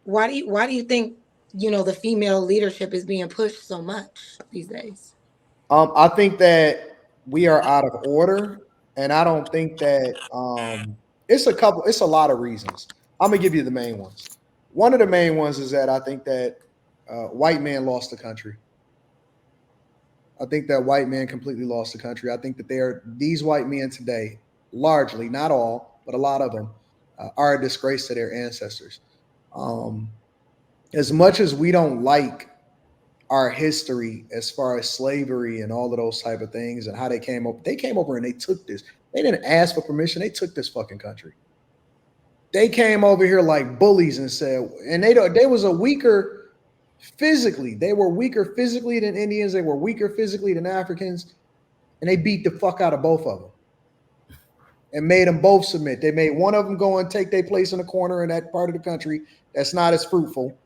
Why do you think, the female leadership is being pushed so much these days? I think that we are out of order, and I don't think that it's a lot of reasons. I'm gonna give you the main ones. One of the main ones is that I think that white men lost the country. I think that white men completely lost the country. I think that these white men today, largely, not all, but a lot of them, are a disgrace to their ancestors. Um, as much as we don't like our history as far as slavery and all of those type of things and how they came over and they took this. They didn't ask for permission. They took this fucking country. They came over here like bullies and said, and they was a weaker physically. They were weaker physically than Indians. They were weaker physically than Africans, and they beat the fuck out of both of them and made them both submit. They made one of them go and take their place in a corner in that part of the country that's not as fruitful.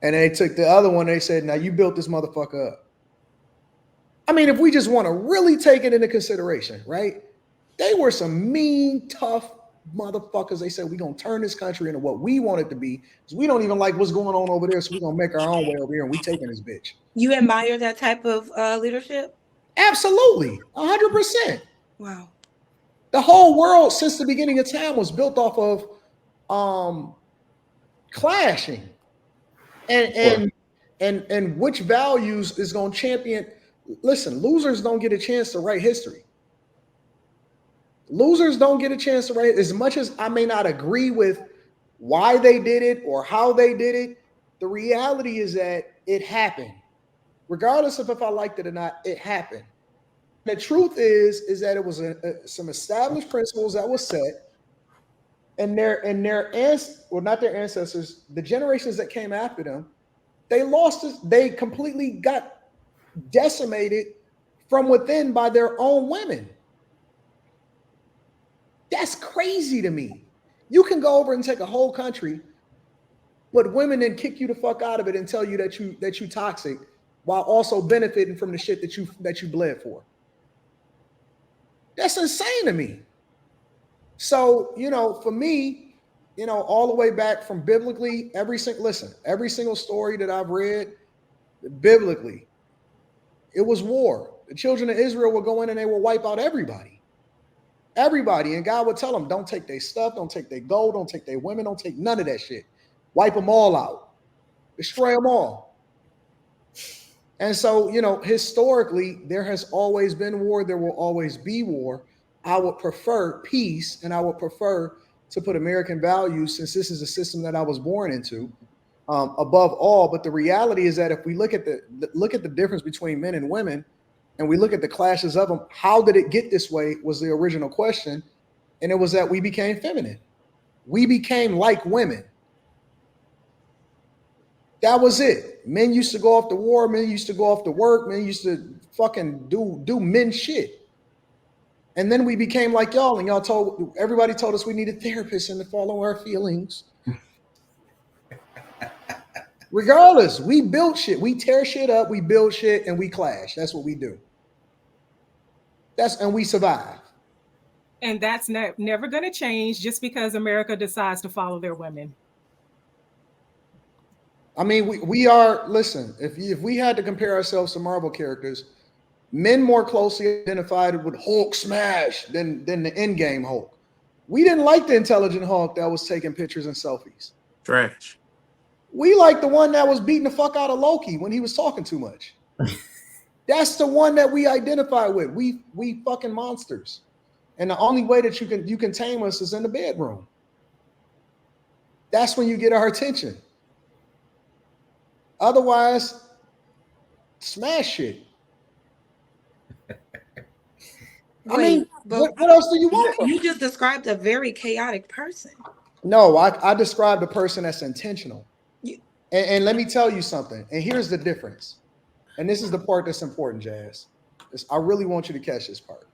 And they took the other one. And they said, "Now you built this motherfucker up." I mean, if we just want to really take it into consideration, right? They were some mean, tough motherfuckers. They said, "We're going to turn this country into what we want it to be. Because we don't even like what's going on over there. So we're going to make our own way over here. And we taking this bitch." You admire that type of leadership? Absolutely. 100%. Wow. The whole world since the beginning of time was built off of um, clashing. And which values is going to champion. Listen, losers don't get a chance to write history. Losers don't get a chance to write. As much as I may not agree with why they did it or how they did it, the reality is that it happened. Regardless of if I liked it or not, it happened. The truth is that it was some established principles that was set, and not their ancestors, the generations that came after them, they lost it. They completely got decimated from within by their own women. That's crazy to me. You can go over and take a whole country, but women then kick you the fuck out of it and tell you that you toxic, while also benefiting from the shit that you bled for. That's insane to me. So, for me, all the way back from biblically, every single story that I've read, biblically, it was war. The children of Israel would go in and they would wipe out everybody. Everybody. And God would tell them, don't take their stuff, don't take their gold, don't take their women, don't take none of that shit. Wipe them all out. Destroy them all. And so, historically, there has always been war. There will always be war. I would prefer peace, and I would prefer to put American values, since this is a system that I was born into, above all. But the reality is that if we look at the difference between men and women, and we look at the clashes of them, how did it get this way was the original question. And it was that we became feminine. We became like women. That was it. Men used to go off to war. Men used to go off to work. Men used to fucking do men shit. And then we became like y'all, and everybody told us we needed therapists and to follow our feelings. Regardless, we build shit. We tear shit up. We build shit, and we clash. That's what we do. And we survive. And that's never going to change just because America decides to follow their women. I mean, we are. Listen, if we had to compare ourselves to Marvel characters, men more closely identified with Hulk smash than the Endgame Hulk. We didn't like the intelligent Hulk that was taking pictures and selfies. Trash. We like the one that was beating the fuck out of Loki when he was talking too much. That's the one that we identify with. We fucking monsters. And the only way that you can tame us is in the bedroom. That's when you get our attention. Otherwise, smash it. I mean, what else do you want from me? You just described a very chaotic person. No, I described a person that's intentional. And let me tell you something. And here's the difference. And this is the part that's important, Jazz. I really want you to catch this part.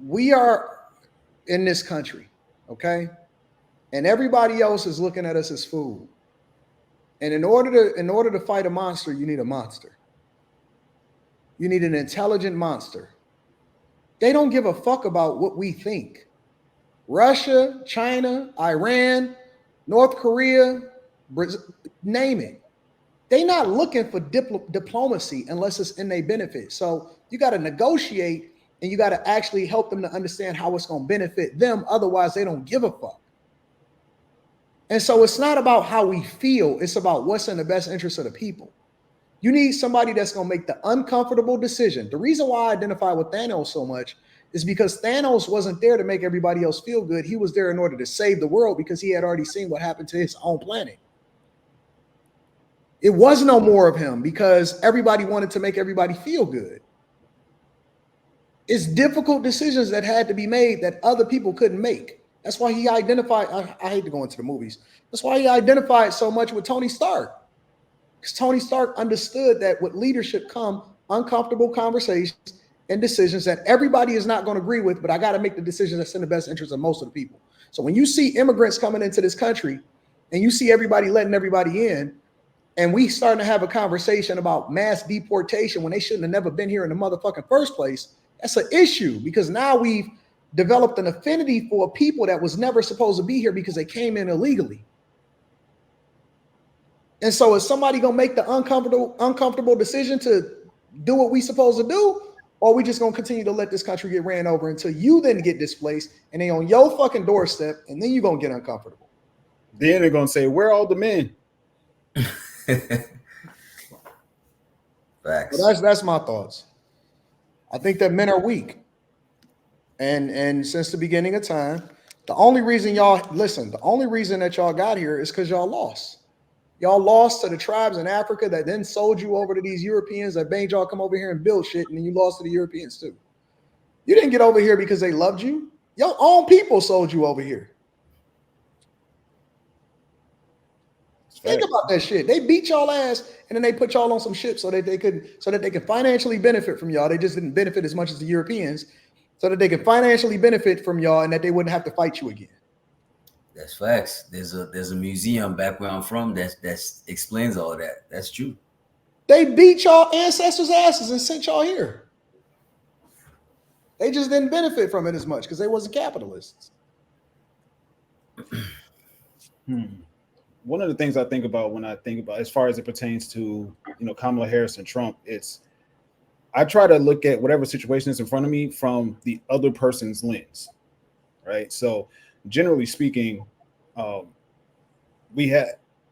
We are in this country, okay? And everybody else is looking at us as food. And in order to fight a monster, you need a monster. You need an intelligent monster. They don't give a fuck about what we think. Russia, China, Iran, North Korea, Brazil, name it. They not looking for diplomacy unless it's in their benefit. So you got to negotiate and you got to actually help them to understand how it's going to benefit them. Otherwise, they don't give a fuck. And so it's not about how we feel. It's about what's in the best interest of the people. You need somebody that's going to make the uncomfortable decision. The reason why I identify with Thanos so much is because Thanos wasn't there to make everybody else feel good. He was there in order to save the world because he had already seen what happened to his own planet. It was no more of him because everybody wanted to make everybody feel good. It's difficult decisions that had to be made that other people couldn't make. That's why he identified, I hate to go into the movies. That's why he identified so much with Tony Stark. Because Tony Stark understood that with leadership come uncomfortable conversations and decisions that everybody is not going to agree with, but I got to make the decision that's in the best interest of most of the people. So when you see immigrants coming into this country and you see everybody letting everybody in, and we starting to have a conversation about mass deportation when they shouldn't have never been here in the motherfucking first place, that's an issue because now we've developed an affinity for people that was never supposed to be here because they came in illegally. And so is somebody going to make the uncomfortable decision to do what we supposed to do? Or are we just going to continue to let this country get ran over until you then get displaced and they on your fucking doorstep and then you're going to get uncomfortable? Then they're going to say, where are all the men? Facts. Well, that's my thoughts. I think that men are weak. And since the beginning of time, the only reason that y'all got here is because y'all lost. Y'all lost to the tribes in Africa that then sold you over to these Europeans that made y'all come over here and build shit, and then you lost to the Europeans too. You didn't get over here because they loved you. Your own people sold you over here. Think about that shit. They beat y'all ass and then they put y'all on some ship so that they could financially benefit from y'all. They just didn't benefit as much as the Europeans, so that they could financially benefit from y'all and that they wouldn't have to fight you again. That's facts. There's a museum back where I'm from that explains all that. That's true. They beat y'all ancestors' asses and sent y'all here. They just didn't benefit from it as much because they wasn't capitalists. One of the things I think about when I think about, as far as it pertains to, Kamala Harris and Trump, I try to look at whatever situation is in front of me from the other person's lens, right? So generally speaking,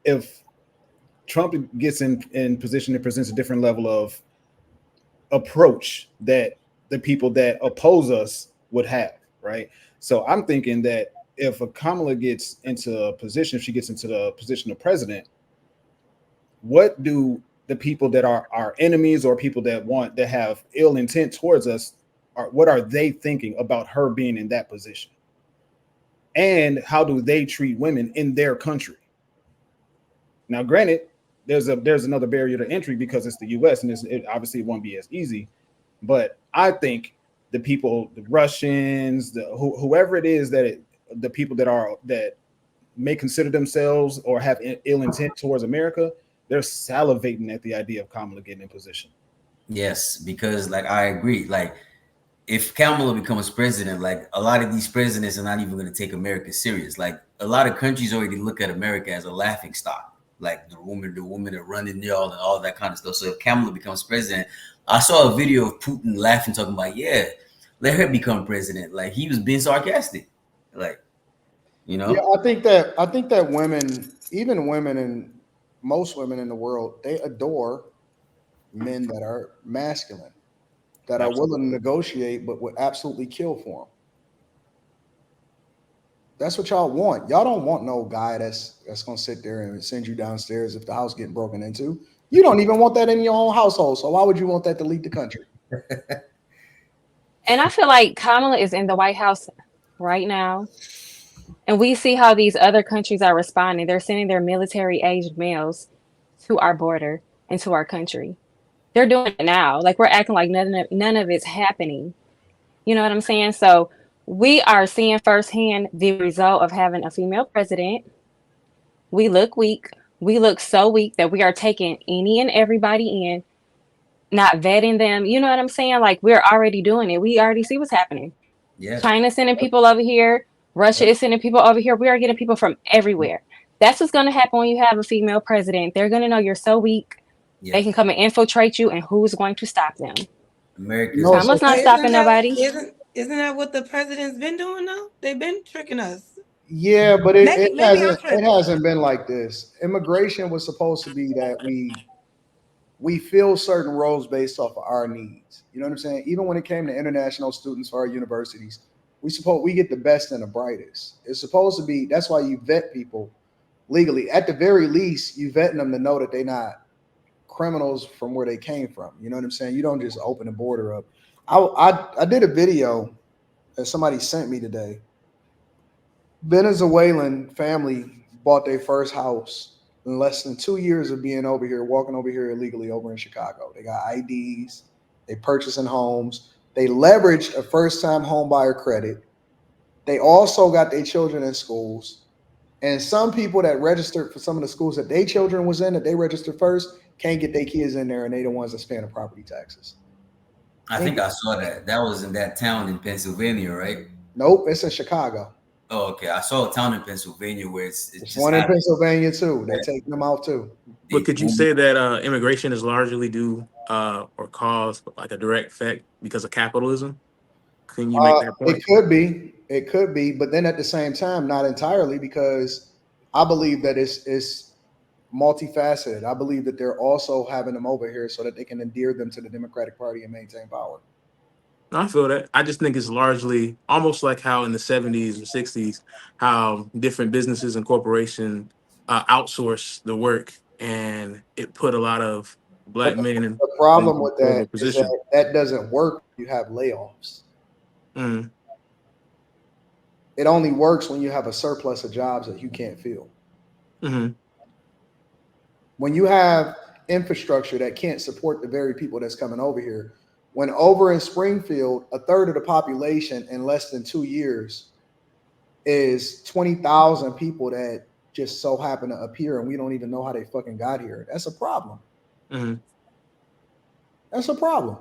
if Trump gets in position, it presents a different level of approach that the people that oppose us would have, right? So I'm thinking that if a Kamala gets into a position, if she gets into the position of president, what do the people that are our enemies or people that have ill intent towards us, what are they thinking about her being in that position? And how do they treat women in their country? Now, granted, there's another barrier to entry because it's the U.S. and it obviously won't be as easy. But I think the people, the Russians, whoever it is the people that may consider themselves or have ill intent towards America, they're salivating at the idea of Kamala getting in position. Yes, because I agree. If Kamala becomes president, a lot of these presidents are not even going to take America serious. A lot of countries already look at America as a laughing stock. The women that run in y'all and all that kind of stuff. So if Kamala becomes president, I saw a video of Putin laughing, talking about, yeah, let her become president. He was being sarcastic. Yeah, I think that women, even women and most women in the world, they adore men that are masculine, that are willing to negotiate, but would absolutely kill for them. That's what y'all want. Y'all don't want no guy that's gonna sit there and send you downstairs if the house getting broken into. You don't even want that in your own household. So why would you want that to lead the country? And I feel like Kamala is in the White House right now. And we see how these other countries are responding. They're sending their military-aged males to our border and to our country. They're doing it now. We're acting like none of it's happening. You know what I'm saying? So we are seeing firsthand the result of having a female president. We look weak. We look so weak that we are taking any and everybody in, not vetting them. You know what I'm saying? We're already doing it. We already see what's happening. Yeah. China's sending people over here. Russia is sending people over here. We are getting people from everywhere. That's what's going to happen when you have a female president. They're going to know you're so weak. Yeah, They can come and infiltrate you, and who's going to stop them? America's No, so Kamala's not But stopping nobody. isn't that what the president's been doing though? They've been tricking us. yeah, but Maybe I'm it tripping. hasn't been like this. Immigration was supposed to be that we fill certain roles based off of our needs. You know what I'm saying? Even when it came to international students for our universities, we get the best and the brightest. It's supposed to be, that's why you vet people legally. At the very least, you vetting them to know that they're not criminals from where they came from. You know what I'm saying? You don't just open the border up. I did a video that somebody sent me today. Venezuelan family bought their first house in less than 2 years of being over here, walking over here illegally over in Chicago. They got IDs, they purchasing homes, they leveraged a first-time home buyer credit. They also got their children in schools. And some people that registered for some of the schools that their children was in, that they registered first, can't get their kids in there, and they the ones that's paying the property taxes. I think I saw that. That was in that town in Pennsylvania, right? Nope, it's in Chicago. Oh, okay. I saw a town in Pennsylvania where it's There's just one in happened. Pennsylvania too. They taking them out too. But could you say that immigration is largely due or caused like a direct effect because of capitalism? Can you make that point? It could be, but then at the same time, not entirely, because I believe that it's multifaceted. I believe that they're also having them over here so that they can endear them to the Democratic Party and maintain power. I feel that. I just think it's largely almost like how in the 70s or 60s, how different businesses and corporations outsource the work, and it put a lot of But black men in the problem with horrible that is position. that doesn't work. You have layoffs. Mm, It only works when you have a surplus of jobs that you can't fill. hmm When you have infrastructure that can't support the very people that's coming over here, when over in Springfield, a third of the population in less than 2 years is 20,000 people that just so happen to appear and we don't even know how they fucking got here. That's a problem. hmm That's a problem.